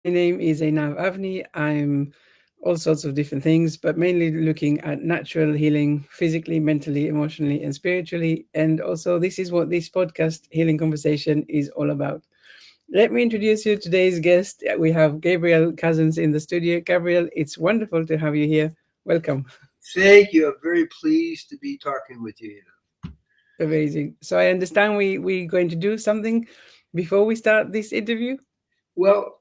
My name is Einav and I'm all sorts of different things, but mainly looking at natural healing physically, mentally, emotionally, and spiritually. And also, this is what this podcast, Healing Conversation, is all about. Let me introduce you to today's guest. We have Gabriel Cousens in the studio. Gabriel, it's wonderful to have you here. Welcome. Thank you. I'm very pleased to be talking with you. Amazing. So I understand we're going to do something before we start this interview. Well,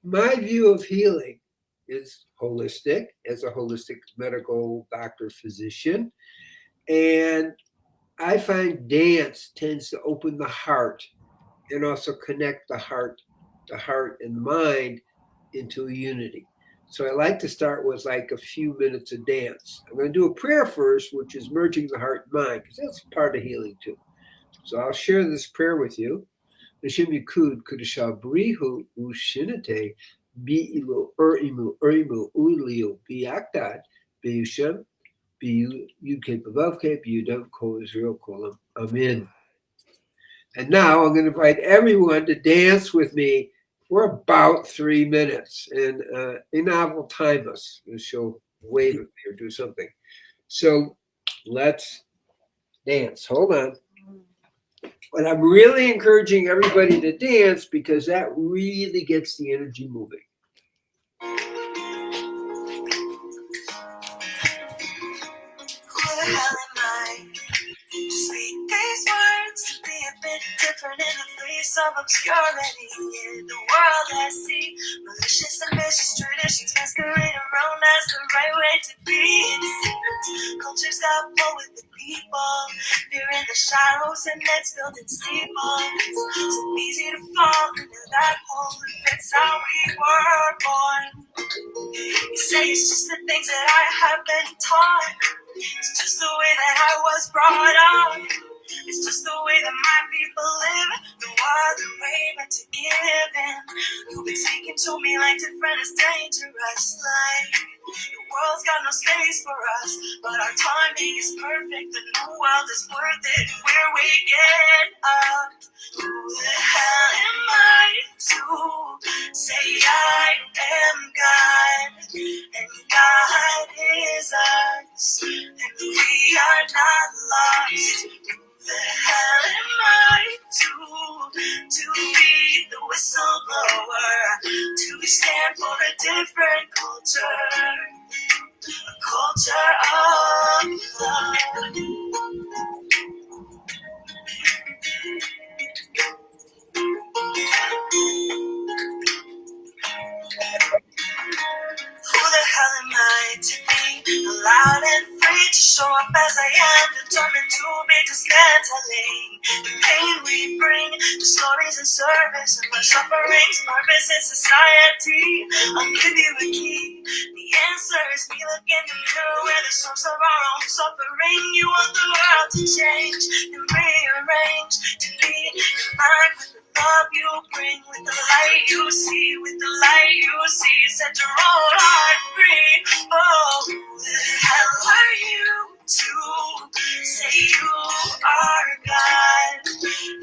my view of healing is holistic as a holistic medical doctor physician. And I find dance tends to open the heart and also connect the heart and the mind into a unity. So I like to start with like a few minutes of dance. I'm going to do a prayer first, which is merging the heart and mind, because that's part of healing too. So I'll share this prayer with you. Hashem Yikud Kudasha Brihu Ushinate Bi'ilu Urimu Ulio Biaktad Biyushem Biyu UK Babavke Biyudam Ko Israel Kolam. Amen. And now I'm going to invite everyone to dance with me for about 3 minutes. And Einav will time us. She'll wave at me or do something. So let's dance. Hold on. But I'm really encouraging everybody to dance because that really gets the energy moving. Who the hell am I to speak these words, to be a bit different in the face of obscurity? In the world I see malicious and vicious traditions masquerade around as the right way to be. It seems cultures got pulled with the people, fear in the shadows and nets built in steeples. So easy to fall into that hole if it's how we were born. You say it's just the things that I have been taught. It's just the way that I was brought up. It's just the way that my people live. No other way but to give in. You've been speaking to me like different is dangerous. Like the world's got no space for us, but our timing is perfect. The new world is worth it. We're waking up. Who the hell am I to say I am God? And God is us, and we are not lost. Who the hell am I to be the whistleblower, to stand for a different culture, a culture of love. Who the hell am I to be loud and free, to show up as I am, determined to be dismantling the pain we bring, the stories and service, and my suffering's purpose in society? I'll give you a key. The answer is we look in the mirror where the source of our own suffering. You want the world to change and rearrange, to be in line with the love you bring, with the light you see, with the light you see, set your own heart free. Oh, who the hell are you to say you are God?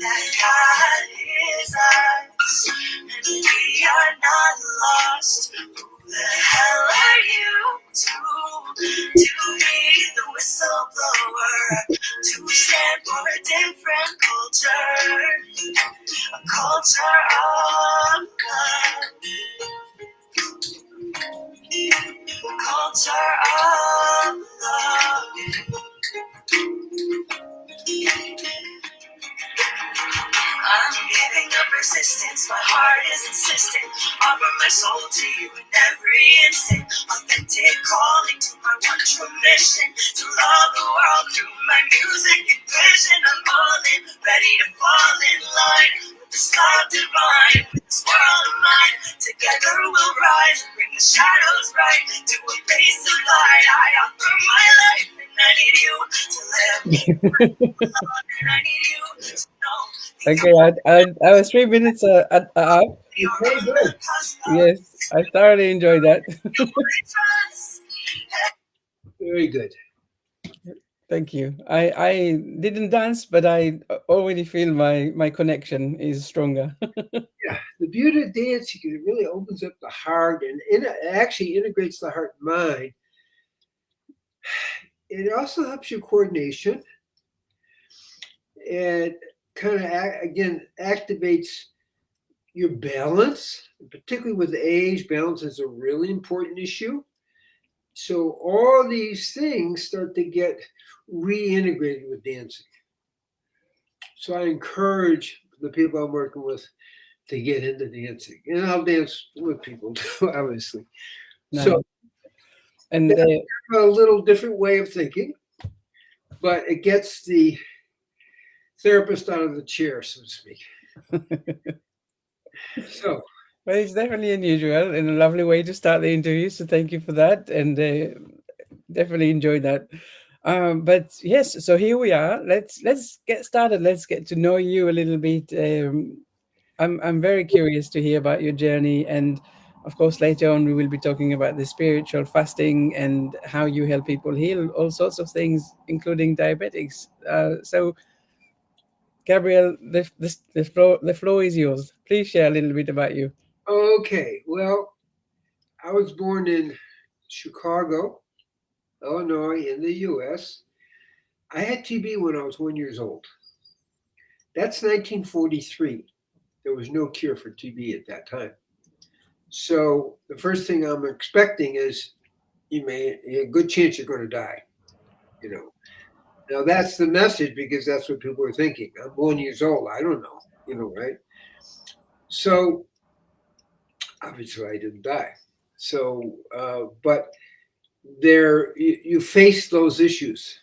That God is us, and we are not lost. Who the hell are you to be the whistleblower, to stand for a different culture, a culture of love, a culture of love. I'm giving up resistance, my heart is insistent. Offer my soul to you in every instant. Authentic calling to my one true mission, to love the world through my music and vision. I'm all in, ready to fall in line with this love divine, with this world of mine. Together we'll rise and bring the shadows right to a place of light. I offer my life and I need you to live. And I need you to know. Okay, I was 3 minutes up. Very good. Yes, I thoroughly enjoyed that. Very good. Thank you. I didn't dance, but I already feel my connection is stronger. Yeah, the beauty of dancing is it really opens up the heart and it actually integrates the heart and mind. It also helps your coordination. It kind of, again, activates your balance, particularly with age. Balance is a really important issue. So all these things start to get reintegrated with dancing. So I encourage the people I'm working with to get into dancing, and I'll dance with people too, obviously. Nice. So And a little different way of thinking, but it gets the therapist out of the chair, so to speak. So, well, it's definitely unusual and a lovely way to start the interview. So thank you for that, and definitely enjoyed that. But yes, so here we are. Let's get started. Let's get to know you a little bit. I'm very curious to hear about your journey, and of course later on we will be talking about the spiritual fasting and how you help people heal all sorts of things, including diabetics. So, Gabriel, the floor is yours. Please share a little bit about you. okay, well, I was born in Chicago, Illinois, in the U.S. I had TB when I was 1 year old. That's 1943. There was no cure for TB at that time. So the first thing I'm expecting is a good chance you're going to die. You know. Now that's the message because that's what people are thinking. I'm 1 year old. I don't know. Right? So obviously I didn't die. So, but there you face those issues.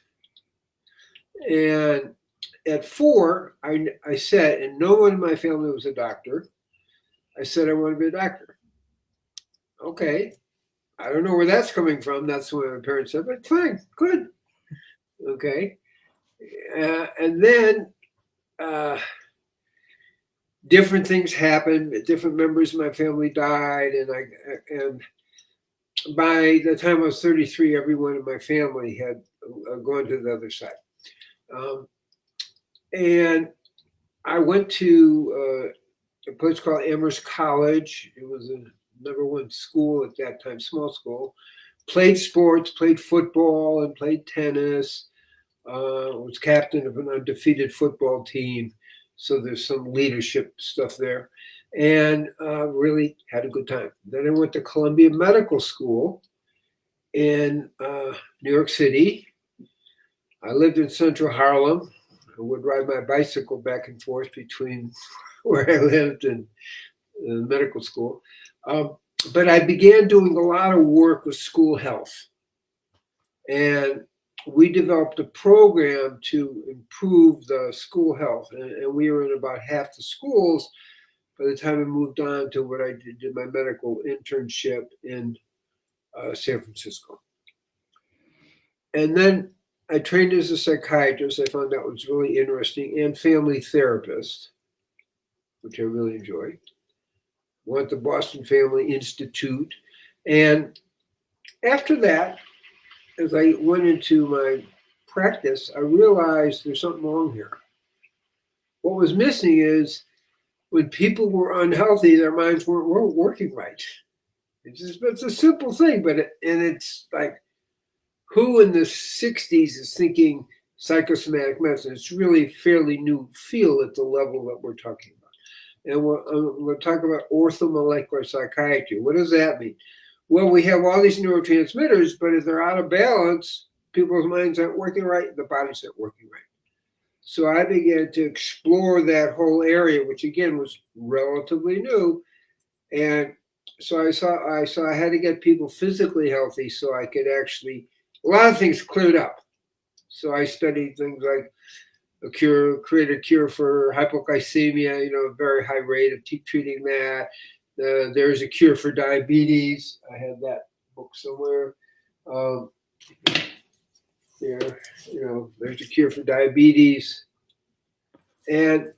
And at 4, I said, and no one in my family was a doctor. I said I want to be a doctor. Okay, I don't know where that's coming from. That's what my parents said, but fine, good. Okay. And then different things happened. Different members of my family died, and by the time I was 33, everyone in my family had gone to the other side. And I went to a place called Amherst College. It was a #1 school at that time, small school. Played sports, played football, and played tennis. Was captain of an undefeated football team. So there's some leadership stuff there. And really had a good time. Then I went to Columbia Medical School in New York City. I lived in central Harlem. I would ride my bicycle back and forth between where I lived and medical school. But I began doing a lot of work with school health. And we developed a program to improve the school health. And we were in about half the schools by the time I moved on to what I did my medical internship in San Francisco. And then I trained as a psychiatrist. I found that was really interesting, and family therapist, which I really enjoyed. Went to Boston Family Institute. And after that, as I went into my practice, I realized there's something wrong here. What was missing is when people were unhealthy, their minds weren't working right. It's a simple thing, and it's like, who in the 60s is thinking psychosomatic medicine? It's really a fairly new field at the level that we're talking about. And we're talking about orthomolecular psychiatry. What does that mean? Well, we have all these neurotransmitters, but if they're out of balance, people's minds aren't working right, the bodies aren't working right. So I began to explore that whole area, which again was relatively new. And so I saw I had to get people physically healthy so I could actually, a lot of things cleared up. So I studied things like create a cure for hypoglycemia, a very high rate of treating that. There's a cure for diabetes. I have that book somewhere. There's a cure for diabetes. And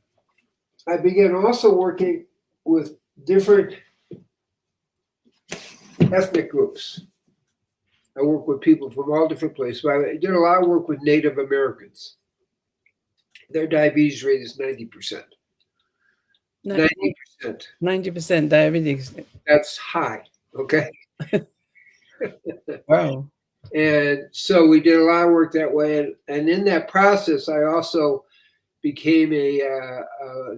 I began also working with different ethnic groups. I work with people from all different places. But I did a lot of work with Native Americans. Their diabetes rate is 90%. 90%. 90% diabetes. That's high. Okay. Wow. And so we did a lot of work that way. And in that process, I also became a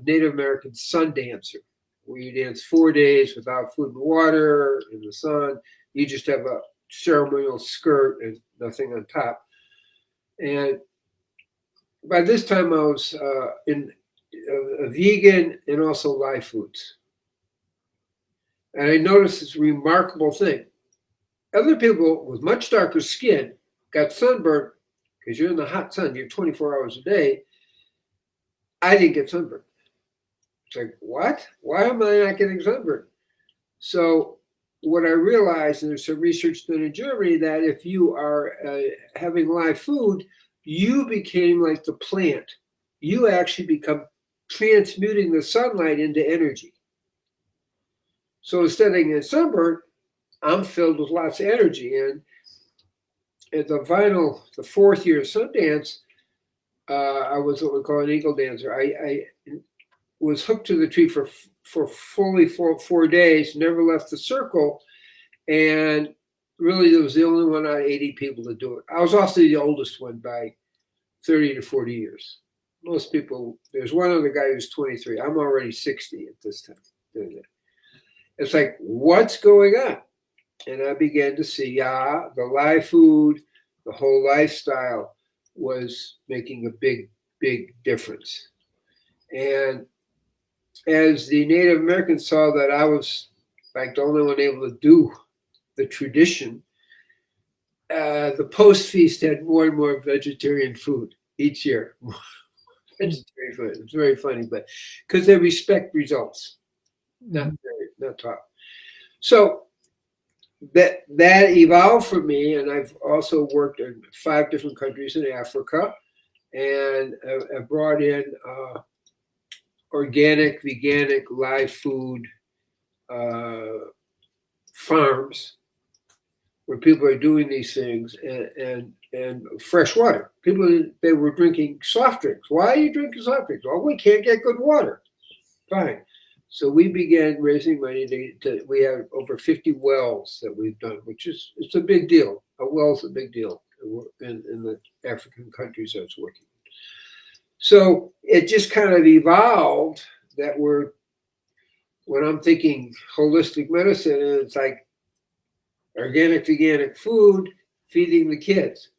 Native American sun dancer. Where you dance 4 days without food and water in the sun. You just have a ceremonial skirt and nothing on top. And by this time, I was a vegan and also live foods. And I noticed this remarkable thing. Other people with much darker skin got sunburned because you're in the hot sun, you're 24 hours a day. I didn't get sunburned. It's like, what? Why am I not getting sunburned? So what I realized, and there's some research done in Germany, that if you are having live food, you became like the plant. You actually become transmuting the sunlight into energy. So instead of getting sunburned, I'm filled with lots of energy. And at the fourth year of Sundance, I was what we call an eagle dancer. I was hooked to the tree for fully 4 days, never left the circle, and really there was the only one out of 80 people to do it. I was also the oldest one by 30 to 40 years. Most people, there's one other guy who's 23. I'm already 60 at this time doing it. It's like, what's going on? And I began to see, the live food, the whole lifestyle was making a big, big difference. And as the Native Americans saw that I was like the only one able to do the tradition, the post feast had more and more vegetarian food each year. Vegetarian food. It's very funny, but because they respect results, not top. So that evolved for me, and I've also worked in 5 different countries in Africa, and I brought in organic, veganic, live food farms where people are doing these things, and fresh water. People, they were drinking soft drinks. Why are you drinking soft drinks? Well, we can't get good water. Fine. So we began raising money we have over 50 wells that we've done, which it's a big deal. A well's a big deal in the African countries I was working. So it just kind of evolved that when I'm thinking holistic medicine, and it's like organic, veganic food, feeding the kids.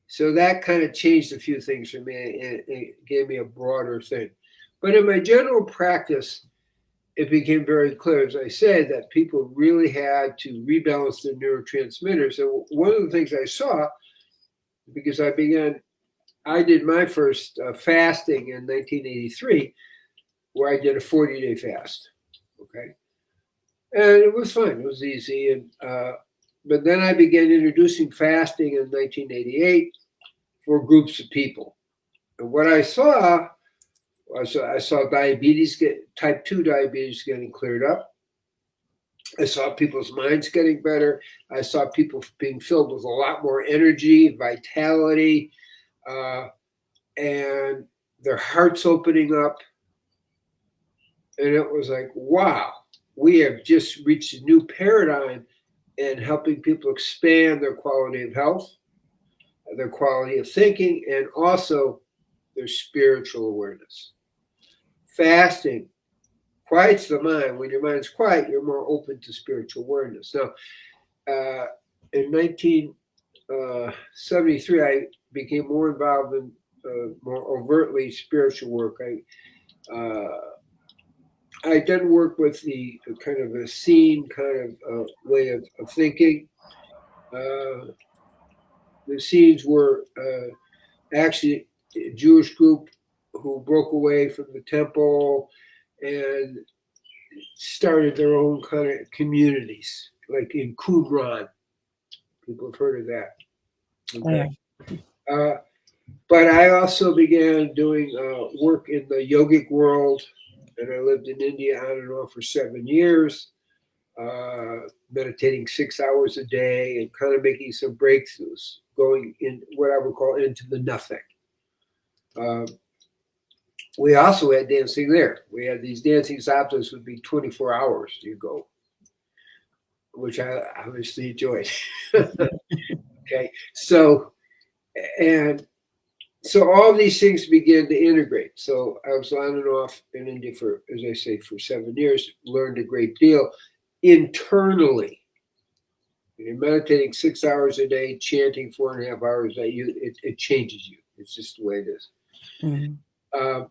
So that kind of changed a few things for me. It gave me a broader thing. But in my general practice, it became very clear, as I said, that people really had to rebalance their neurotransmitters. And one of the things I saw, because I did my first fasting in 1983, where I did a 40-day fast. Okay. And it was fun. It was easy. And but then I began introducing fasting in 1988 for groups of people. And what I saw diabetes type 2 diabetes getting cleared up. I saw people's minds getting better. I saw people being filled with a lot more energy, vitality, and their hearts opening up. And it was like, wow, we have just reached a new paradigm in helping people expand their quality of health, their quality of thinking, and also their spiritual awareness. Fasting quiets the mind. When your mind's quiet, you're more open to spiritual awareness. Now, in 1973, I became more involved in more overtly spiritual work. I did work with the kind of a scene kind of way of thinking. The scenes were actually a Jewish group who broke away from the temple and started their own kind of communities, like in Qumran. People have heard of that. Okay. But I also began doing work in the yogic world, and I lived in India on and off for 7 years. meditating 6 hours a day, and kind of making some breakthroughs, going in what I would call into the nothing. Uh, we also had dancing there. We had these dancing saptas would be 24 hours you go, which I obviously enjoyed. Okay, and so all these things began to integrate. So I was on and off in India for, as I say, for 7 years, learned a great deal internally. You're meditating 6 hours a day, chanting 4.5 hours a day, it changes you. It's just the way it is. Mm-hmm.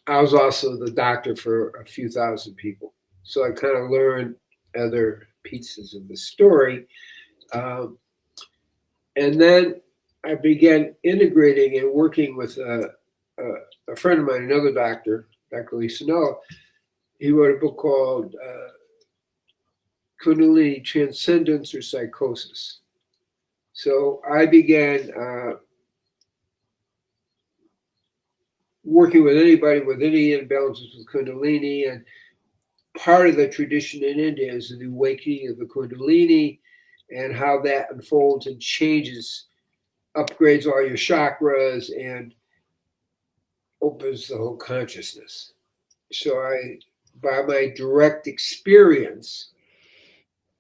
I was also the doctor for a few thousand people. So I kind of learned other pieces of the story. And then I began integrating and working with a friend of mine, another doctor, Dr. Lisa Noah. He wrote a book called Kundalini Transcendence or Psychosis. So I began working with anybody with any imbalances with Kundalini. And part of the tradition in India is the awakening of the Kundalini and how that unfolds and changes, upgrades all your chakras, and opens the whole consciousness. So by my direct experience,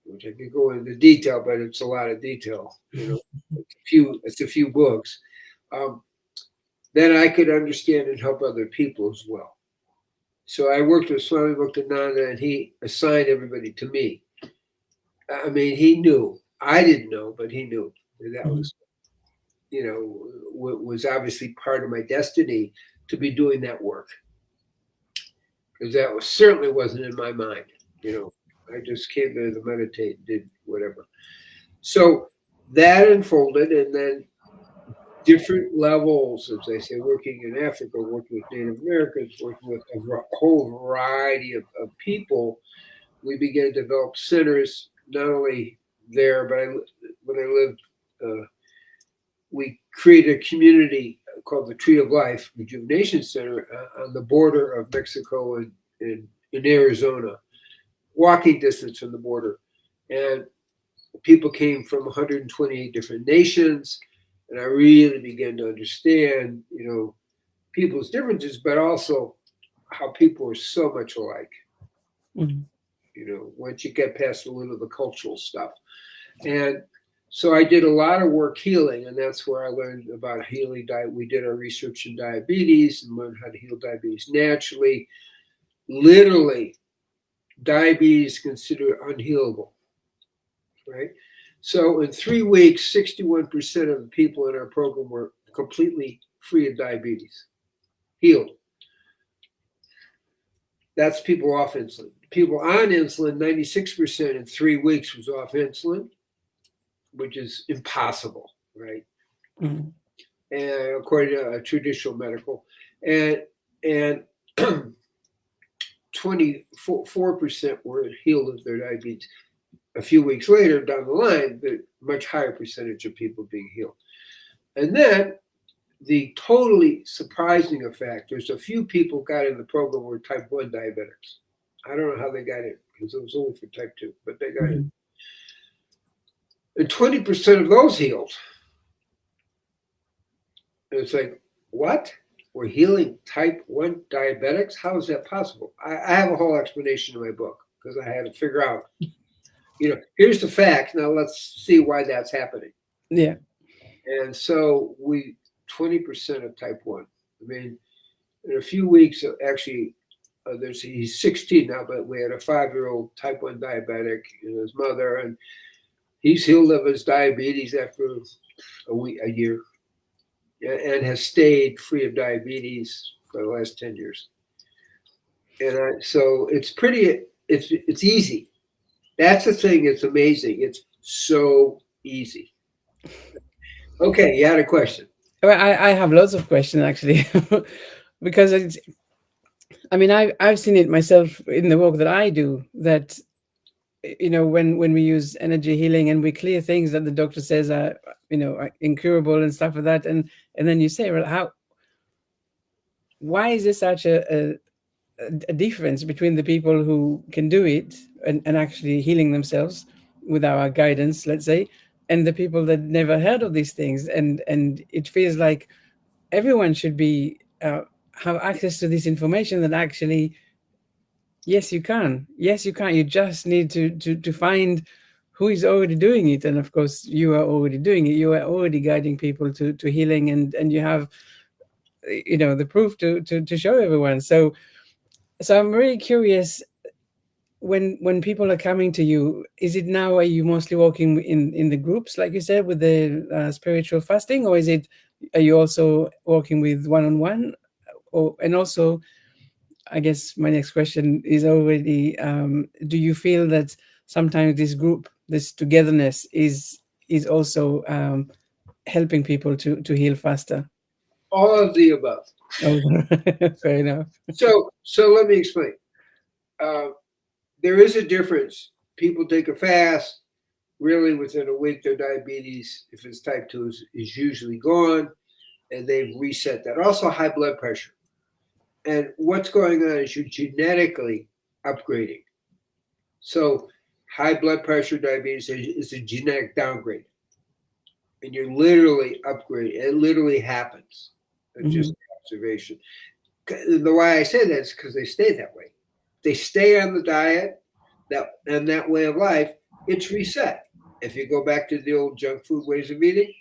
which I could go into detail, but it's a lot of detail, it's a few books, then I could understand and help other people as well. So I worked with Swami Muktananda, and he assigned everybody to me. I mean, he knew. I didn't know, but he knew that was, was obviously part of my destiny to be doing that work. Because that certainly wasn't in my mind. I just came there to meditate, did whatever. So that unfolded, and then different levels, as I say, working in Africa, working with Native Americans, working with a whole variety of people, we began to develop centers, not only there, but when I lived, we created a community called the Tree of Life Rejuvenation Center on the border of Mexico and in Arizona, walking distance from the border. And people came from 128 different nations. And I really began to understand, people's differences, but also how people are so much alike. Mm-hmm. Once you get past a little of the cultural stuff. And so I did a lot of work healing, and that's where I learned about healing diet. We did our research in diabetes and learned how to heal diabetes naturally. Literally, diabetes is considered unhealable, right? So in 3 weeks, 61% of the people in our program were completely free of diabetes, healed. That's people off insulin. People on insulin, 96% in 3 weeks was off insulin, which is impossible, right? Mm-hmm. And according to traditional medical, and 24% were healed of their diabetes. A few weeks later, down the line, the much higher percentage of people being healed. And then the totally surprising effect, there's a few people got in the program who were type 1 diabetics. I don't know how they got in, because it was only for type 2, but they got Mm-hmm. in. And 20% of those healed. And it's like, what? We're healing type 1 diabetics? How is that possible? I have a whole explanation in my book, because I had to figure out, here's the facts. Now let's see why that's happening. Yeah. And so 20% of type 1. I mean, in a few weeks, actually, he's 16 now, but we had a 5-year-old type 1 diabetic and his mother, and he's healed of his diabetes after a year, and has stayed free of diabetes for the last 10 years. And so it's easy. That's the thing. It's amazing. It's so easy. Okay, you had a question. Well, I have lots of questions actually, because I've seen it myself in the work that I do, that when we use energy healing and we clear things that the doctor says are incurable and stuff like that, and then you say, well, why is this such a a difference between the people who can do it and actually healing themselves with our guidance, let's say, and the people that never heard of these things. And it feels like everyone should be have access to this information that actually, yes, you can. Yes, you can. You just need to find who is already doing it. And of course, you are already doing it. You are already guiding people to healing, and you have, the proof to show everyone. So I'm really curious, when people are coming to you, is it now, are you mostly working in the groups, like you said, with the spiritual fasting, or is it, are you also working with one-on-one? Or, and also, I guess my next question is already, do you feel that sometimes this group, this togetherness is also helping people to heal faster? All of the above. Oh, fair enough. So let me explain. Uh, there is a difference. People take a fast. Really, within a week, their diabetes, if it's type 2, is usually gone, and they've reset that. Also, high blood pressure. And what's going on is you're genetically upgrading. So, high blood pressure, diabetes is a genetic downgrade. And you're literally upgrading. It literally happens. It's just observation. The way I say that is because they stay that way. They stay on the diet and that way of life, it's reset. If you go back to the old junk food ways of eating,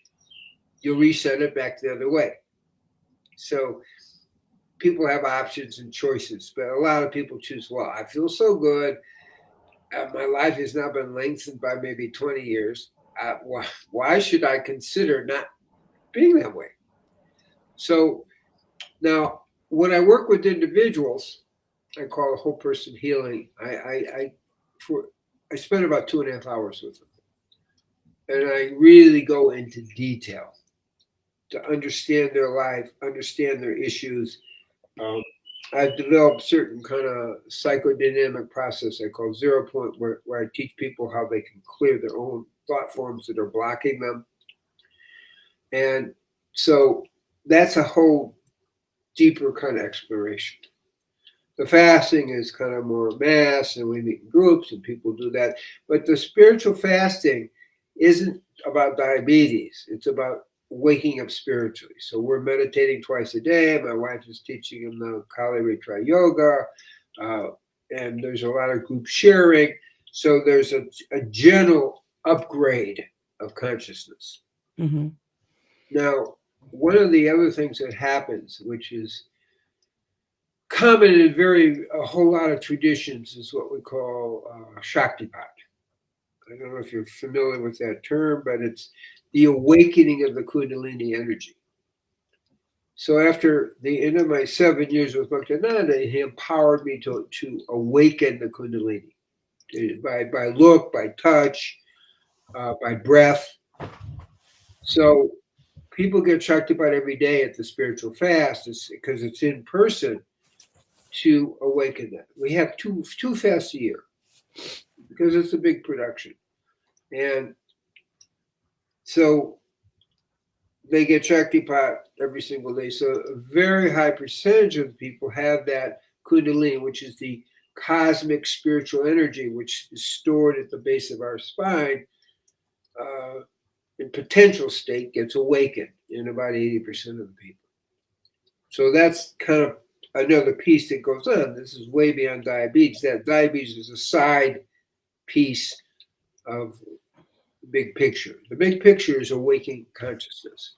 you'll reset it back the other way. So people have options and choices, but a lot of people choose, well, I feel so good. My life has now been lengthened by maybe 20 years. Why should I consider not being that way? So now, when I work with individuals, I call it whole person healing. I spend about 2.5 hours with them, and I really go into detail to understand their life, understand their issues. I've developed certain kind of psychodynamic process I call 0 point, where I teach people how they can clear their own thought forms that are blocking them. And so that's a whole deeper kind of exploration. The fasting is kind of more mass, and we meet in groups and people do that. But the spiritual fasting isn't about diabetes. It's about waking up spiritually. So we're meditating twice a day. My wife is teaching them the Kali Retry Yoga, and there's a lot of group sharing. So there's a general upgrade of consciousness. Mm-hmm. Now, one of the other things that happens, which is common in a whole lot of traditions, is what we call Shaktipat. I don't know if you're familiar with that term, but it's the awakening of the Kundalini energy. So after the end of my 7 years with Bhaktivedanta, he empowered me to awaken the Kundalini by look, by touch, by breath. So people get Shaktipat every day at the spiritual fast because it's in person to awaken that. We have two fasts a year because it's a big production. And so they get Shaktipat every single day. So a very high percentage of people have that Kundalini, which is the cosmic spiritual energy, which is stored at the base of our spine, in potential state, gets awakened in about 80% of the people. So that's kind of another piece that goes on. This is way beyond diabetes. That diabetes is a side piece of the big picture. The big picture is awakening consciousness.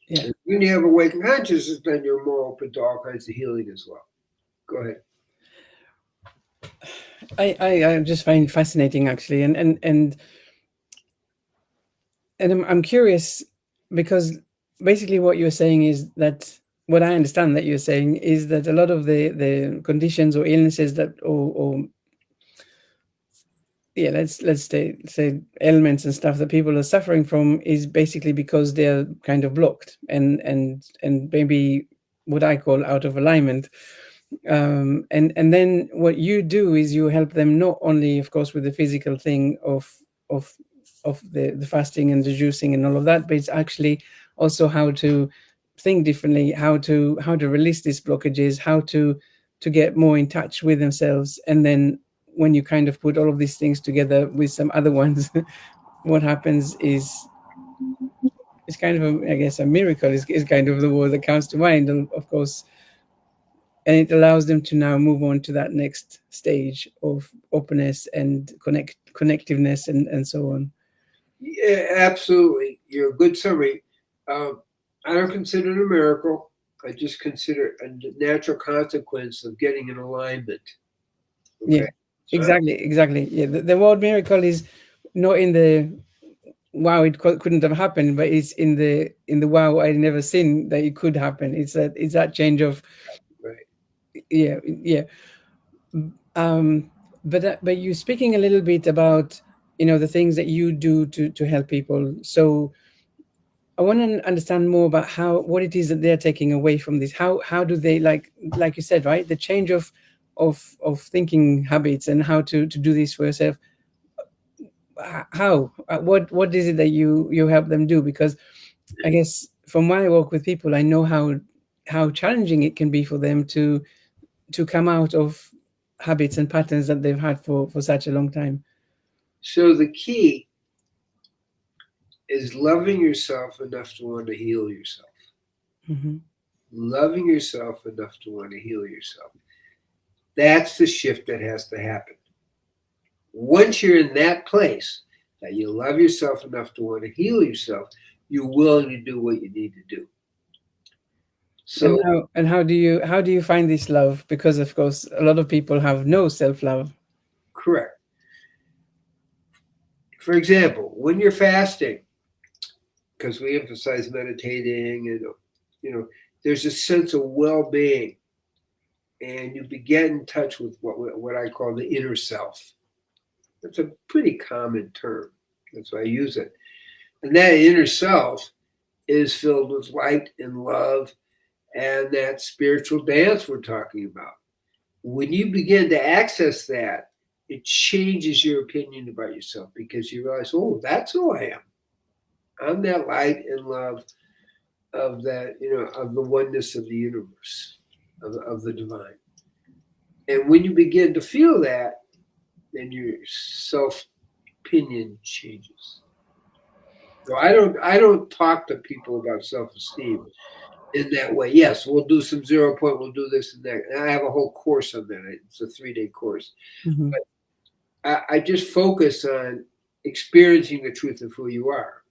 Yeah. And when you have awakened consciousness, then you're more open to all kinds of healing as well. Go ahead. I just find it fascinating, actually, and I'm curious, because basically what you're saying is that, what I understand that you're saying is that a lot of the conditions or illnesses that, or yeah, let's say ailments and stuff that people are suffering from is basically because they're kind of blocked and maybe what I call out of alignment. And then what you do is you help them not only, of course, with the physical thing of of the fasting and the juicing and all of that, but it's actually also how to think differently, how to release these blockages, how to to get more in touch with themselves. And then when you kind of put all of these things together with some other ones, what happens is it's kind of I guess a miracle is kind of the word that comes to mind, and of course, and it allows them to now move on to that next stage of openness and connectiveness and so on. Yeah, absolutely. You're a good summary. I don't consider it a miracle. I just consider it a natural consequence of getting in alignment. Yeah, Okay. exactly. Yeah, the word miracle is not in the wow it couldn't have happened, but it's in the wow I never seen that it could happen. It's that change of Right. yeah. um but you speaking a little bit about the things that you do to help people. So I want to understand more about how what it is that they're taking away from this. How do they, like you said, right, the change of thinking habits and how to do this for yourself. How what is it that you help them do? Because I guess from my work with people, I know how challenging it can be for them to come out of habits and patterns that they've had for such a long time. So the key is loving yourself enough to want to heal yourself. Hmm. Loving yourself enough to want to heal yourself. That's the shift that has to happen. Once you're in that place that you love yourself enough to want to heal yourself, you're willing to do what you need to do. And So, how do you find this love? Because of course, a lot of people have no self love. correct. For example, when you're fasting, because we emphasize meditating, and there's a sense of well-being, and you get in touch with what I call the inner self. That's a pretty common term. That's why I use it. And that inner self is filled with light and love and that spiritual dance we're talking about. When you begin to access that, it changes your opinion about yourself because you realize, oh, that's who I am. I'm that light and love of that, of the oneness of the universe, of the divine. And when you begin to feel that, then your self opinion changes. So I don't talk to people about self esteem in that way. Yes, we'll do some 0 point, we'll do this and that. And I have a whole course on that. It's a 3-day course. Hmm. But I just focus on experiencing the truth of who you are.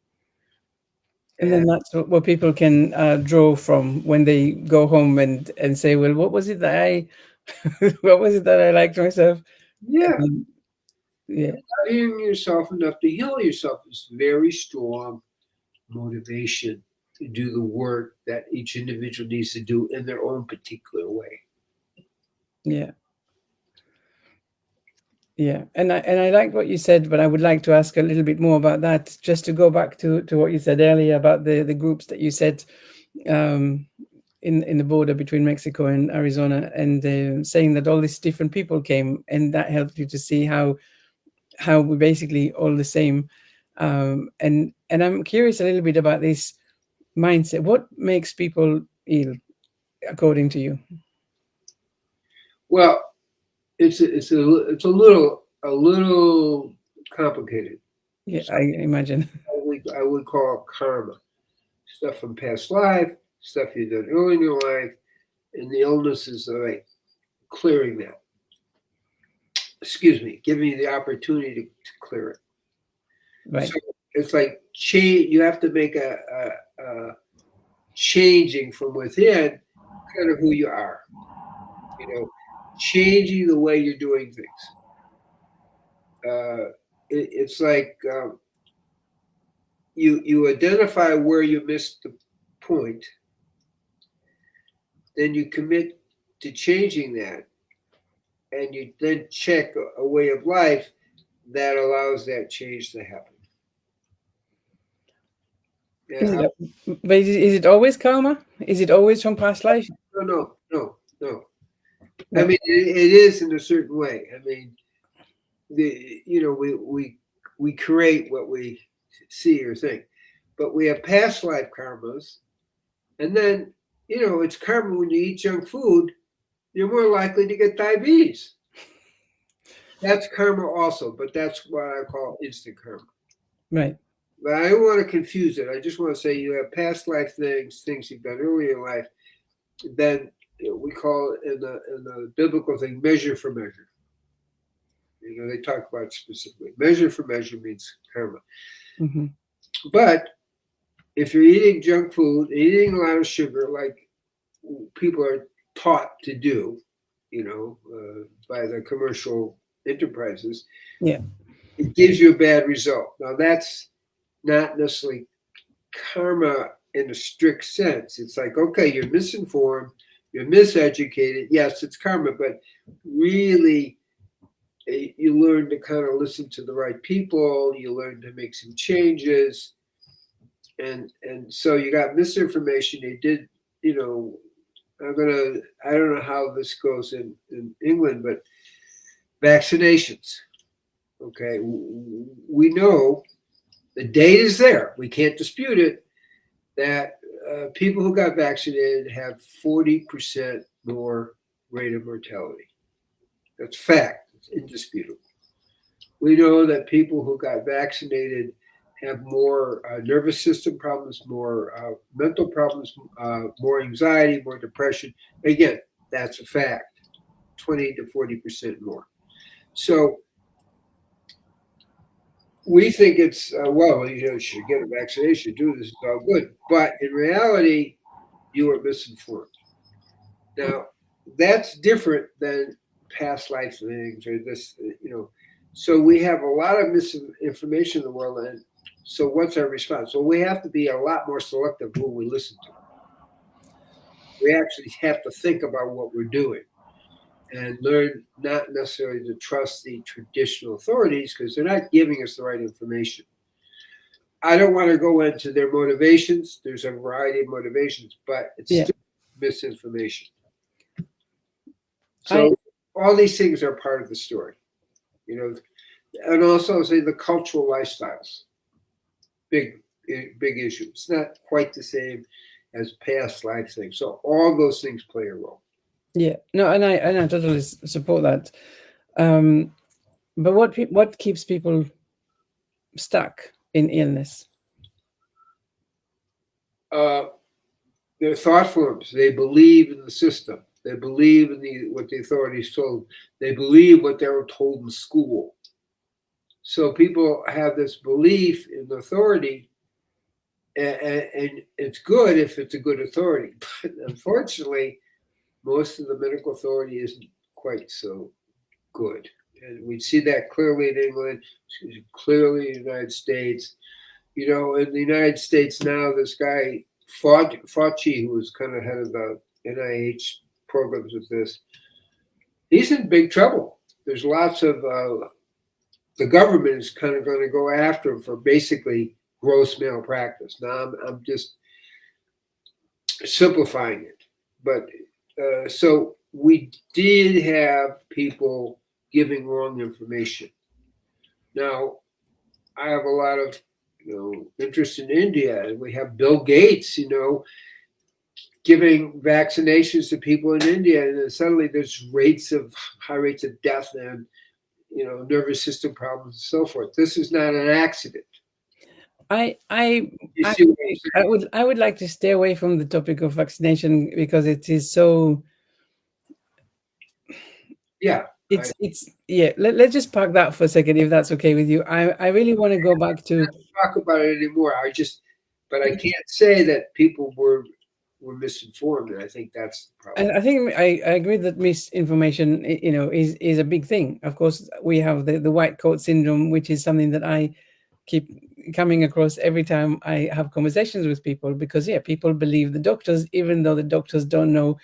And then And that's what people can draw from when they go home and say, well, what was it that I what was it that I liked myself? yeah, And yeah, loving yourself enough to heal yourself is very strong motivation to do the work that each individual needs to do in their own particular way. yeah, yeah. And I liked what you said, but I would like to ask a little bit more about that. Just to go back to what you said earlier about the groups that you said um, in the border between Mexico and Arizona, and saying that all these different people came, and that helped you to see how we're basically all the same. And I'm curious a little bit about this mindset. What makes people ill, according to you? Well, it's a little complicated. Yeah, I imagine. I would call karma, stuff from past life, stuff you've done early in your life, and the illnesses are like clearing that. Excuse me, giving you the opportunity to clear it. Right. So it's like change. You have to make a changing from within, kind of who you are. You know, changing the way you're doing things. It's like you identify where you missed the point, then you commit to changing that, and you then check a way of life that allows that change to happen. Is Yeah, it, but is it always karma? Is it always from past life? no. I No. mean, it is in a certain way. I mean, we create what we see or think, but we have past life karmas, and then it's karma when you eat junk food. you're more likely to get diabetes. That's karma also, but that's what I call instant karma. Right. But I don't want to confuse it. I just want to say you have past life things, things you've done earlier in life. Then we call it in the biblical thing measure for measure. You know, they talk about it specifically. Measure for measure means karma. Mm-hmm. But if you're eating junk food, eating a lot of sugar, like people are taught to do, you know, by the commercial enterprises, Yeah. it gives you a bad result. Now, that's not necessarily karma in a strict sense. It's like, okay, you're misinformed, you're miseducated. Yes, it's karma, but really, you learn to kind of listen to the right people. You learn to make some changes, and so you got misinformation. They did, you know. I don't know how this goes in England, but vaccinations. Okay, we know the data is there. We can't dispute it. That people who got vaccinated have 40% more rate of mortality. That's fact. It's indisputable. We know that people who got vaccinated have more nervous system problems, more mental problems, more anxiety, more depression. Again, that's a fact. 20 to 40% more. So we think it's well, you know, you should get a vaccination, do this, is all good. But in reality, you are misinformed. Now, that's different than past life things or this, you know. So we have a lot of misinformation in the world, and so what's our response? Well, we have to be a lot more selective who we listen to. We actually have to think about what we're doing and learn not necessarily to trust the traditional authorities because they're not giving us the right information. I don't want to go into their motivations. There's a variety of motivations, but it's Yeah. still misinformation. I So all these things are part of the story, you know, and also say the cultural lifestyles, big issue. It's not quite the same as past life things. So all those things play a role. Yeah. No, and I totally support that. Um, but what keeps people stuck in illness? Uh, they're thoughtful. They believe in the system. They believe in what the authorities told. They believe what they were told in school. So people have this belief in authority, and it's good if it's a good authority. But unfortunately, most of the medical authority isn't quite so good. And we see that clearly in England, clearly in the United States. You know, in the United States now, this guy, Fauci, who was kind of head of the NIH programs with this, he's in big trouble. There's lots of, the government is kind of going to go after him for basically gross malpractice. Now, I'm just simplifying it. But so we did have people giving wrong information. Now, I have a lot of interest in India, and we have Bill Gates, giving vaccinations to people in India, and then suddenly there's high rates of death and nervous system problems and so forth. This is not an accident. You see what I'm saying? I would like to stay away from the topic of vaccination because it is so. Yeah. It's yeah. Let's just park that for a second, if that's okay with you. I really want to go back to talk about it anymore. But I can't say that people were misinformed, and I think that's the problem. I think I agree that misinformation, is a big thing. Of course, we have the white coat syndrome, which is something that I keep coming across every time I have conversations with people, because people believe the doctors, even though the doctors don't know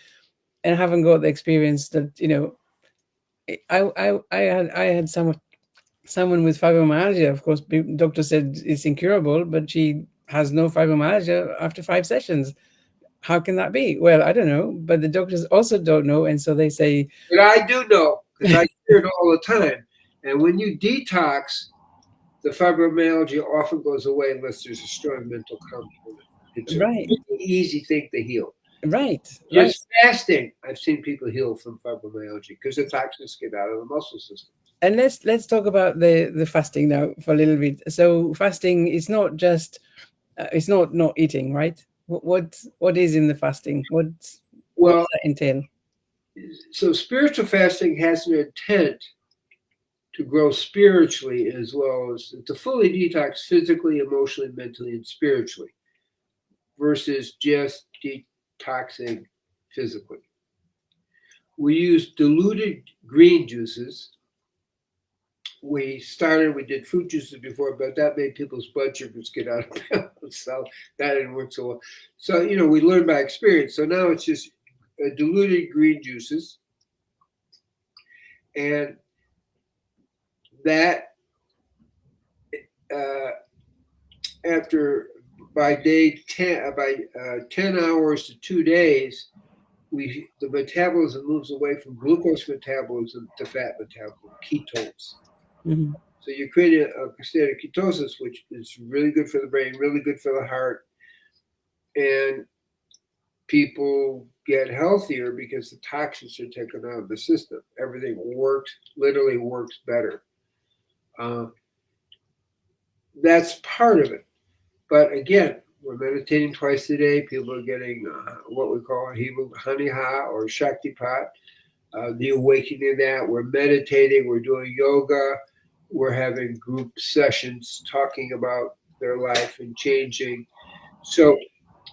and haven't got the experience that, I had someone with fibromyalgia. Of course, doctor said it's incurable, but she has no fibromyalgia after 5 sessions. How can that be? Well, I don't know, but the doctors also don't know, and so they say. But I do know, because I hear it all the time. And when you detox, the fibromyalgia often goes away unless there's a strong mental component. It's a really easy thing to heal. Right, right. Just fasting, I've seen people heal from fibromyalgia because the toxins get out of the muscle system. And let's talk about the fasting now for a little bit. So fasting is not just it's not eating, right? What is in the fasting? What Well, does that entail? so spiritual fasting has an intent to grow spiritually as well as to fully detox physically, emotionally, mentally, and spiritually versus just detoxing physically. We use diluted green juices. We did fruit juices before, but that made people's blood sugars get out of balance. So that didn't work so well. So, we learned by experience. So now it's just diluted green juices. And that, uh, after by day 10, by 10 hours to 2 days, the metabolism moves away from glucose metabolism to fat metabolism, ketones. Hmm. So you create a state of ketosis, which is really good for the brain, really good for the heart, and people get healthier because the toxins are taken out of the system. Everything literally works better. Uh, that's part of it. But again, we're meditating twice a day. People are getting what we call a honey ha or shakti pot, the awakening of that. We're meditating, we're doing yoga, we're having group sessions talking about their life and changing. So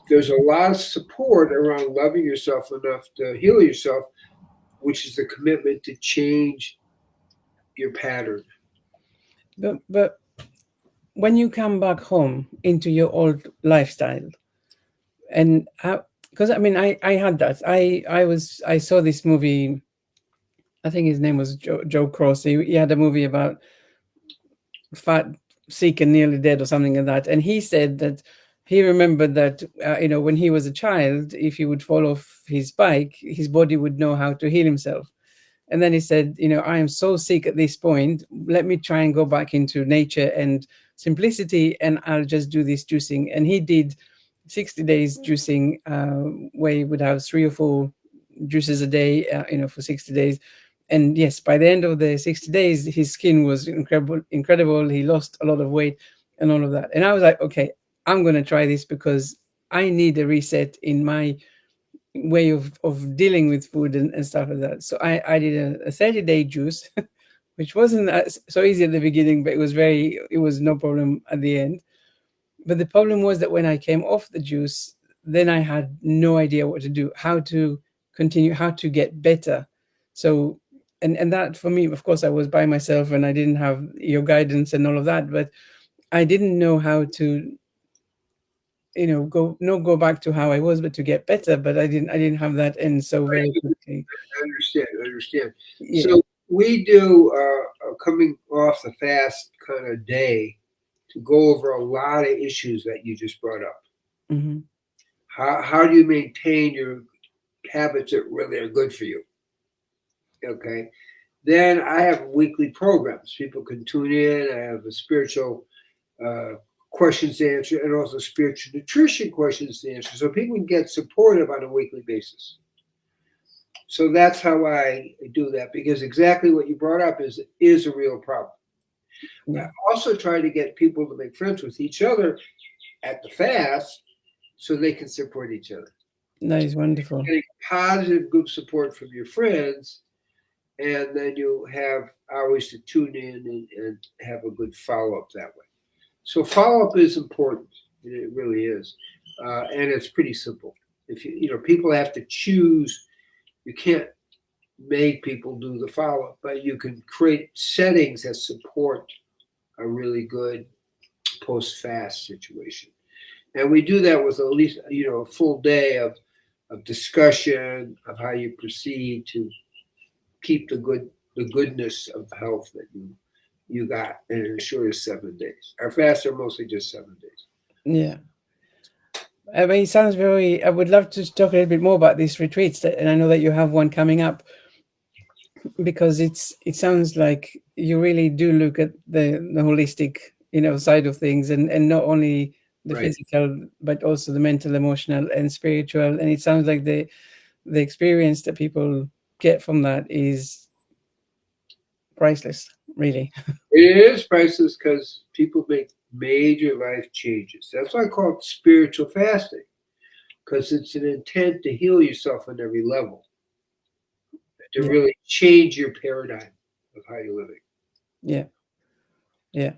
there's a lot of support around loving yourself enough to heal yourself, which is the commitment to change your pattern. But when you come back home into your old lifestyle, and how, because I mean I had that. I saw this movie. I think his name was Joe Cross. He had a movie about fat, sick, and nearly dead, or something like that. And he said that he remembered that when he was a child, if he would fall off his bike, his body would know how to heal himself. And then he said, I am so sick at this point. Let me try and go back into nature and simplicity, and I'll just do this juicing. And he did 60 days juicing, where he would have 3 or 4 juices a day, for 60 days. And yes, by the end of the 60 days, his skin was incredible. He lost a lot of weight and all of that. And I was like, okay, I'm going to try this because I need a reset in my way of dealing with food and stuff like that. So I did a 30-day juice, which wasn't so easy at the beginning, but it was no problem at the end. But the problem was that when I came off the juice, then I had no idea what to do, how to continue, how to get better. So, and that for me, of course, I was by myself and I didn't have your guidance and all of that, but I didn't know how to, go back to how I was, but to get better. But I didn't have that end so very quickly. I understand. I understand. Yeah. So we do a coming off the fast kind of day to go over a lot of issues that you just brought up. Hmm. How do you maintain your habits that really are good for you? Okay. Then I have weekly programs. People can tune in. I have a spiritual uh, questions to answer and also spiritual nutrition questions to answer so people can get supportive on a weekly basis. So that's how I do that because exactly what you brought up is a real problem. I Yeah. also try to get people to make friends with each other at the fast so they can support each other. That is wonderful. Getting positive group support from your friends, and then you have hours to tune in and have a good follow up that way. So follow up is important. It really is, and it's pretty simple. If people have to choose. You can't make people do the follow up, but you can create settings that support a really good post fast situation. And we do that with at least a full day of discussion of how you proceed to keep the goodness of health that you got in as short as 7 days. Our fasts are mostly just 7 days. Yeah. I mean, it sounds very. I would love to talk a little bit more about these retreats, and I know that you have one coming up because it sounds like you really do look at the holistic, side of things, and not only the Right. physical, but also the mental, emotional, and spiritual. And it sounds like the experience that people get from that is priceless, really. It is priceless because people make major life changes. That's why I call it spiritual fasting, because it's an intent to heal yourself on every level, to Yeah, really change your paradigm of how you're living. yeah, yeah.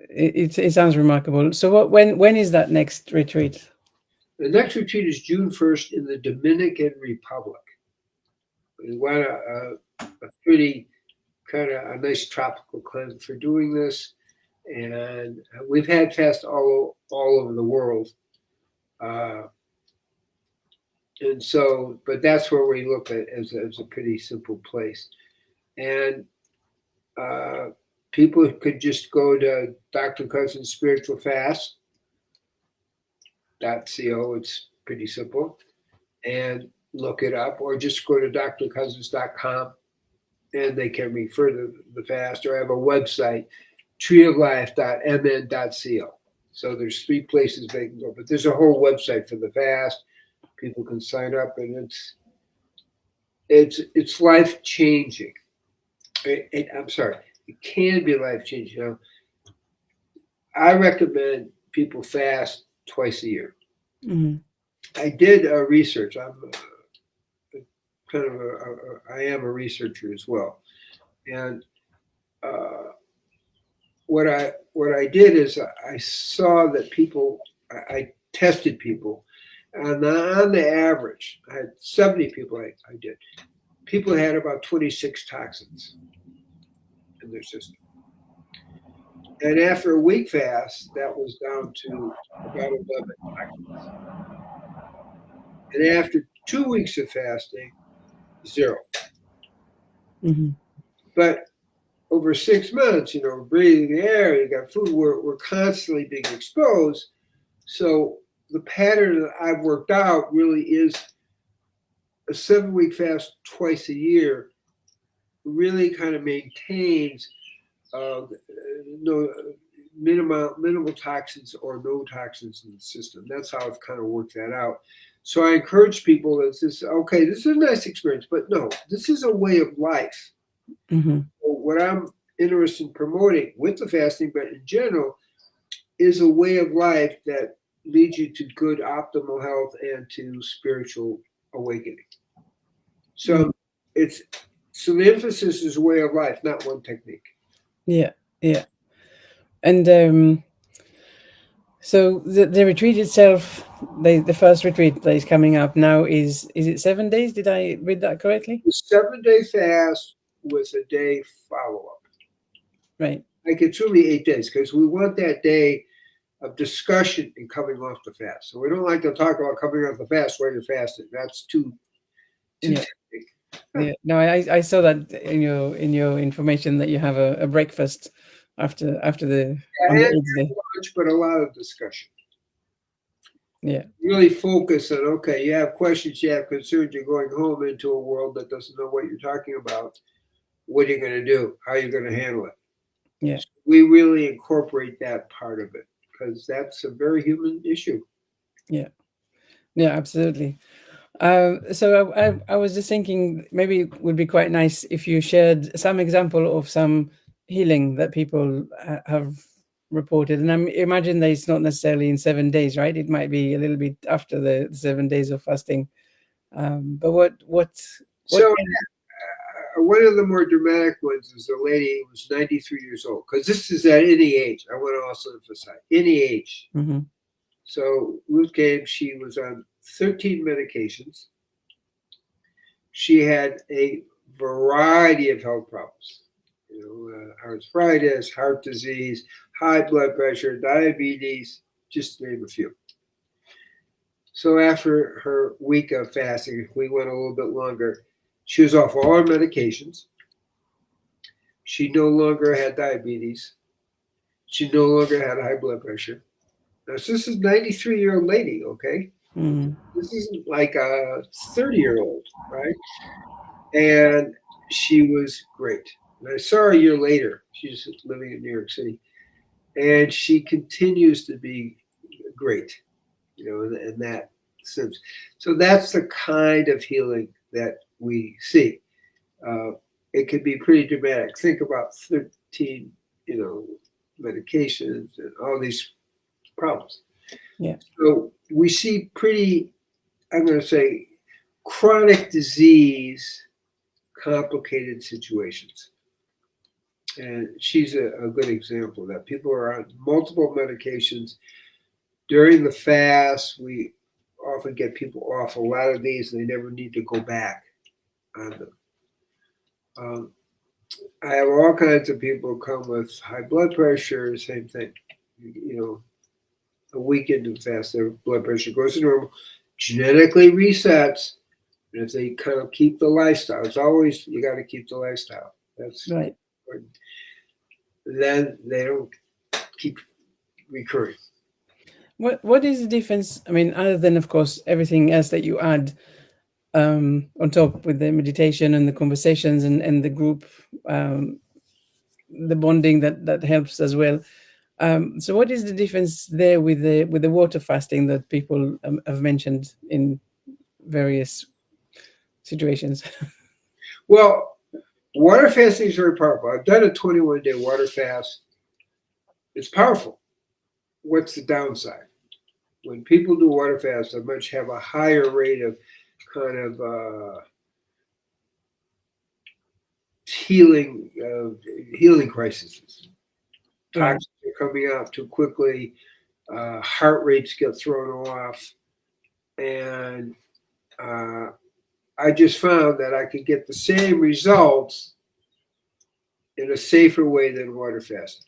It sounds remarkable. So, when is that next retreat? The next retreat is June 1st in the Dominican Republic. We want a pretty kind of a nice tropical climate for doing this. And we've had fasts all over the world. Uh, and so, but that's where we look at as a pretty simple place. And uh, people could just go to Dr. Cousens Spiritual Fast.co. It's pretty simple. And look it up, or just go to drcousens.com and they can refer to the fast, or I have a website, treeoflife.mn.co. So there's 3 places they can go, but there's a whole website for the fast. People can sign up, and it's life changing. I'm sorry, it can be life changing. I recommend people fast twice a year. Mm-hmm. I did research. I'm kind of I am a researcher as well, and uh, what I did is I saw that people. I tested people, and on the average, I had 70 people. I did. People had about 26 toxins in their system, and after a week fast, that was down to about 11 toxins. And after 2 weeks of fasting, 0. Mm-hmm. But over 6 months, breathing the air, you got food, we're constantly being exposed. So the pattern that I've worked out really is a 7-week fast twice a year really kind of maintains no minimal toxins or no toxins in the system. That's how I've kind of worked that out. So I encourage people that this is a nice experience, but no, this is a way of life. Mm-hmm. So what I'm interested in promoting with the fasting, but in general, is a way of life that leads you to good optimal health and to spiritual awakening. So it's the emphasis is a way of life, not one technique. Yeah, yeah. And so the retreat itself, the first retreat that is coming up now is it 7 days? Did I read that correctly? The 7-day fast with a day follow up. Right. Like it's really 8 days because we want that day of discussion and coming off the fast. So we don't like to talk about coming off the fast while you're fasting. That's too Yeah. technical. Yeah. No, I saw that in your information that you have a breakfast after the on the And eighth day. lunch, but a lot of discussion. Yeah. Really focus on, okay, you have questions, you have concerns, you're going home into a world that doesn't know what you're talking about. What are you going to do? How are you going to handle it? Yeah. So we really incorporate that part of it because that's a very human issue. Yeah. Yeah, absolutely. So I was just thinking maybe it would be quite nice if you shared some example of some healing that people have reported, and I imagine that it's not necessarily in 7 days, right? It might be a little bit after the 7 days of fasting. But what So can, one of the more dramatic ones is a lady who was 93 years old, because this is at any age. I want to also emphasize any age. mm-hmm. So Ruth came, she was on 13 medications. She had a variety of health problems, arthritis, heart disease, high blood pressure, diabetes, just to name a few. So after her week of fasting, we went a little bit longer. She was off all her medications. She no longer had diabetes. She no longer had high blood pressure. Now, so this is a 93-year-old lady, okay? Mm-hmm. This isn't like a 30-year-old, right? And she was great. And I saw her a year later. She's living in New York City. And she continues to be great, in that sense. So that's the kind of healing that we see. Uh, it can be pretty dramatic. Think about 13, medications and all these problems. Yeah. So we see pretty, I'm going to say, chronic disease, complicated situations. And she's a good example of that. People are on multiple medications. During the fast, we often get people off a lot of these and they never need to go back on them. I have all kinds of people come with high blood pressure, same thing. A week into the fast, their blood pressure goes to normal, genetically resets, and if they kind of keep the lifestyle, it's always, you got to keep the lifestyle. That's Right. important. Then they don't keep recurring. What is the difference? I mean, other than of course everything else that you add on top with the meditation and the conversations and the group, the bonding that helps as well. So, what is the difference there with the water fasting that people have mentioned in various situations? Well, water fasting is very powerful. I've done a 21-day water fast. It's powerful. What's the downside? When people do water fast, they much have a higher rate of kind of healing crises. Toxins are coming out too quickly. Heart rates get thrown off, and I just found that I could get the same results in a safer way than water fasting.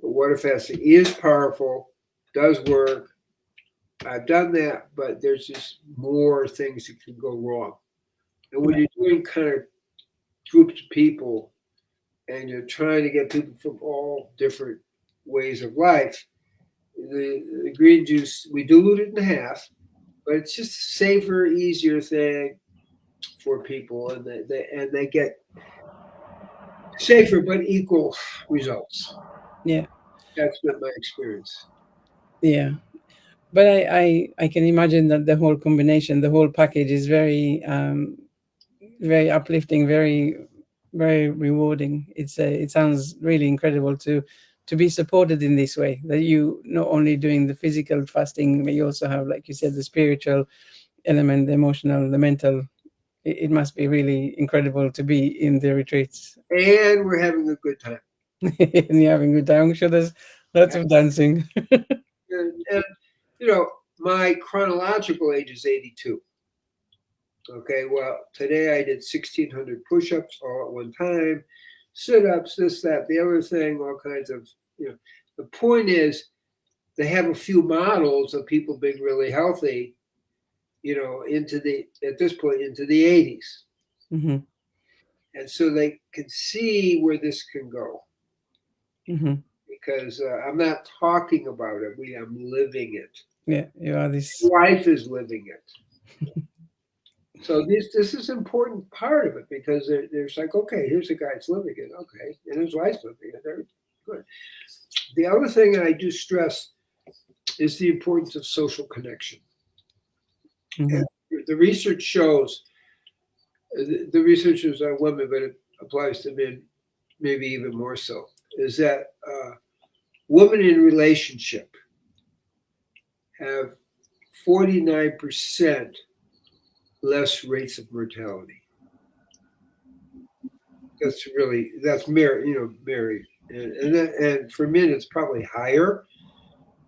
But water fasting is powerful, does work. I've done that, but there's just more things that can go wrong. And when you're doing kind of groups of people and you're trying to get people from all different ways of life, the green juice, we dilute it in half, but it's just a safer, easier thing for people, and they get safer but equal results. Yeah. That's been my experience. Yeah. But I can imagine that the whole combination, the whole package is very uplifting, very rewarding. It sounds really incredible to be supported in this way. That you not only doing the physical fasting, but you also have, like you said, the spiritual element, the emotional, the mental. It must be really incredible to be in the retreats. And we're having a good time. And you're having a good time. I'm sure there's lots of dancing. And my chronological age is 82. Okay, well, today I did 1,600 push-ups all at one time, sit-ups, this, that, the other thing, all kinds of, The point is, they have a few models of people being really healthy, at this point, into the 80s. Mm-hmm. And so they can see where this can go. Mm-hmm. Because I'm not talking about it, I'm living it. Yeah, you are this. Life is living it. So this is an important part of it, because there's like, okay, here's a guy that's living it, okay, and his wife's living it. They're good. The other thing I do stress is the importance of social connection. Mm-hmm. And the research shows, the research is on women, but it applies to men maybe even more so, is that women in relationship have 49% less rates of mortality. That's married, married, and for men it's probably higher,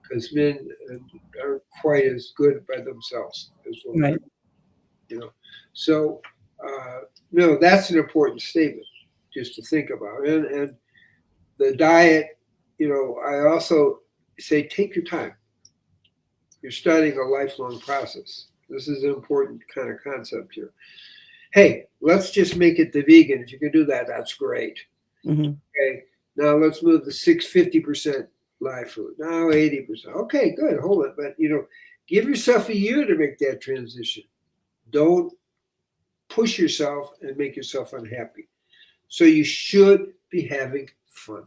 because men aren't quite as good by themselves as women. Right. So that's an important statement just to think about. And the diet, I also say take your time. You're starting a lifelong process. This is an important kind of concept here. Hey, let's just make it the vegan. If you can do that, that's great. Mm-hmm. Okay, now let's move the 50% live food. Now 80%. Okay, good. Hold it. But, give yourself a year to make that transition. Don't push yourself and make yourself unhappy. So you should be having fun.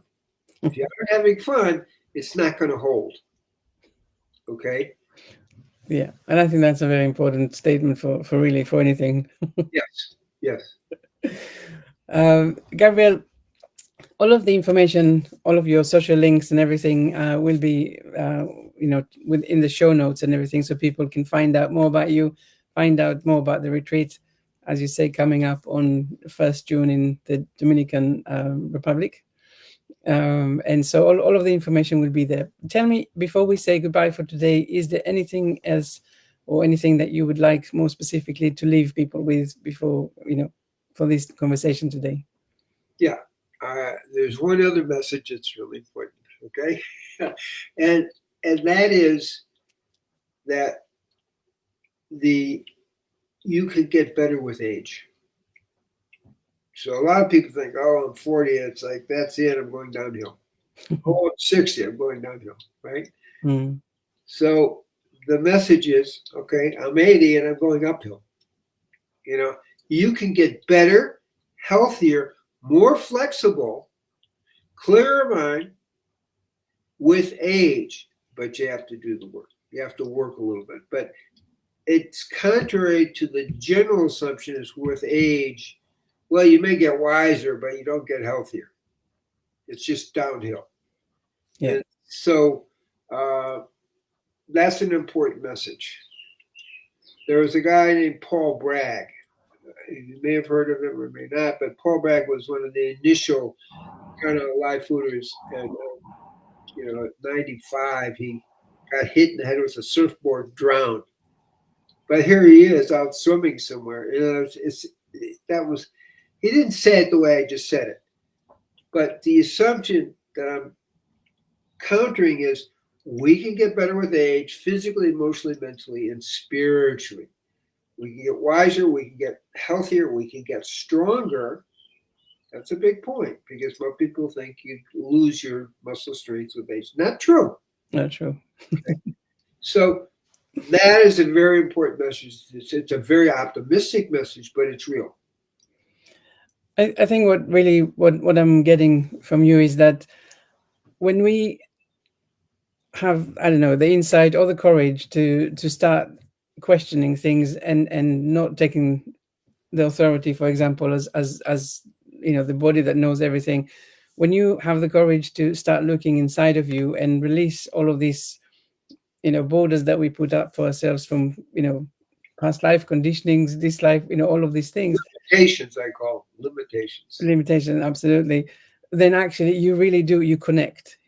If you're not having fun, it's not going to hold. Okay. Yeah, and I think that's a very important statement for really for anything. Yes. Yes. Gabriel, all of the information, all of your social links and everything will be, within the show notes and everything, so people can find out more about you, find out more about the retreat, as you say, coming up on 1st June in the Dominican Republic. And so all of the information will be there. Tell me, before we say goodbye for today, is there anything else or anything that you would like more specifically to leave people with before, for this conversation today? Yeah. There's one other message that's really important. Okay. and and that is that the you could get better with age. So a lot of people think, oh, I'm 40, it's like that's it, I'm going downhill. Oh, I'm 60, I'm going downhill, right? Mm, So the message is, okay, I'm 80 and I'm going uphill. You know, you can get better, healthier, more flexible, clearer mind with age, but you have to do the work. You have to work a little bit. But it's contrary to the general assumption is with age, well, you may get wiser, but you don't get healthier. It's just downhill. yeah. And so uh, that's an important message. There was a guy named Paul Bragg. You may have heard of him or may not, but Paul Bragg was one of the initial kind of live fooders. And, at 95, he got hit in the head with a surfboard, drowned. But here he is out swimming somewhere. That was, he didn't say it the way I just said it. But the assumption that I'm countering is we can get better with age, physically, emotionally, mentally, and spiritually. We can get wiser, we can get healthier, we can get stronger. That's a big point because most people think you lose your muscle strength with age. Not true. Not true. Okay. So that is a very important message. It's a very optimistic message, but it's real. I think what I'm getting from you is that when we have, I don't know, the insight or the courage to start questioning things and not taking the authority, for example, as the body that knows everything, when you have the courage to start looking inside of you and release all of these borders that we put up for ourselves from past life conditionings, this life, all of these things, Limitations, I call them. Limitations. limitation, absolutely, then actually you connect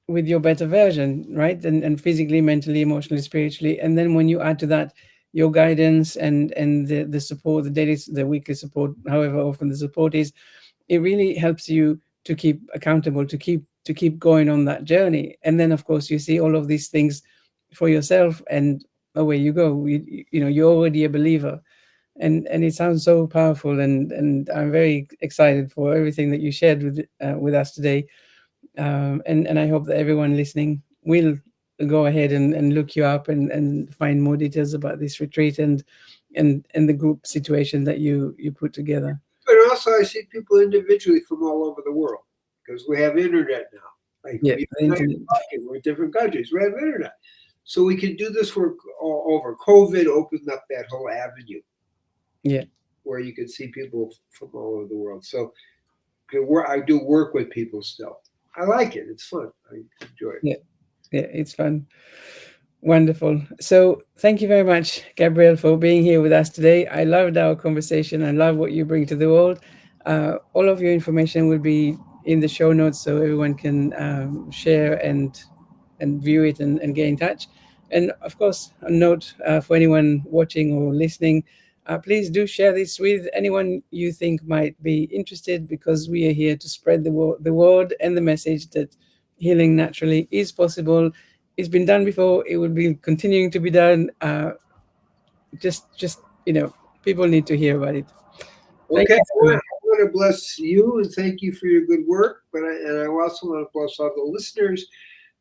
with your better version, right? And physically, mentally, emotionally, spiritually. And then when you add to that your guidance and the support, the weekly support, however often the support is, it really helps you to keep accountable, to keep going on that journey. And then of course you see all of these things for yourself, and away you go. You're already a believer. And it sounds so powerful, and I'm very excited for everything that you shared with us today. And I hope that everyone listening will go ahead and look you up and find more details about this retreat and the group situation that you put together. But also, I see people individually from all over the world because we have internet now. Like Yeah, we the internet. we're in different countries. We have internet, so we can do this work all over. COVID opened up that whole avenue. Yeah. Where you can see people from all over the world. So I do work with people still. I like it. It's fun. I enjoy it. Yeah, yeah, it's fun. Wonderful. So thank you very much, Gabriel, for being here with us today. I loved our conversation. I love what you bring to the world. All of your information will be in the show notes so everyone can share and view it and get in touch. And of course, a note for anyone watching or listening, please do share this with anyone you think might be interested, because we are here to spread the word and the message that healing naturally is possible. It's been done before. It will be continuing to be done. Just people need to hear about it. Thank Okay, you so much. I want to bless you and thank you for your good work. I also want to bless all the listeners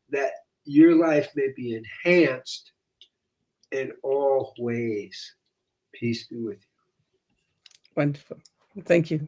that your life may be enhanced in all ways. Peace be with you. Wonderful. Thank you.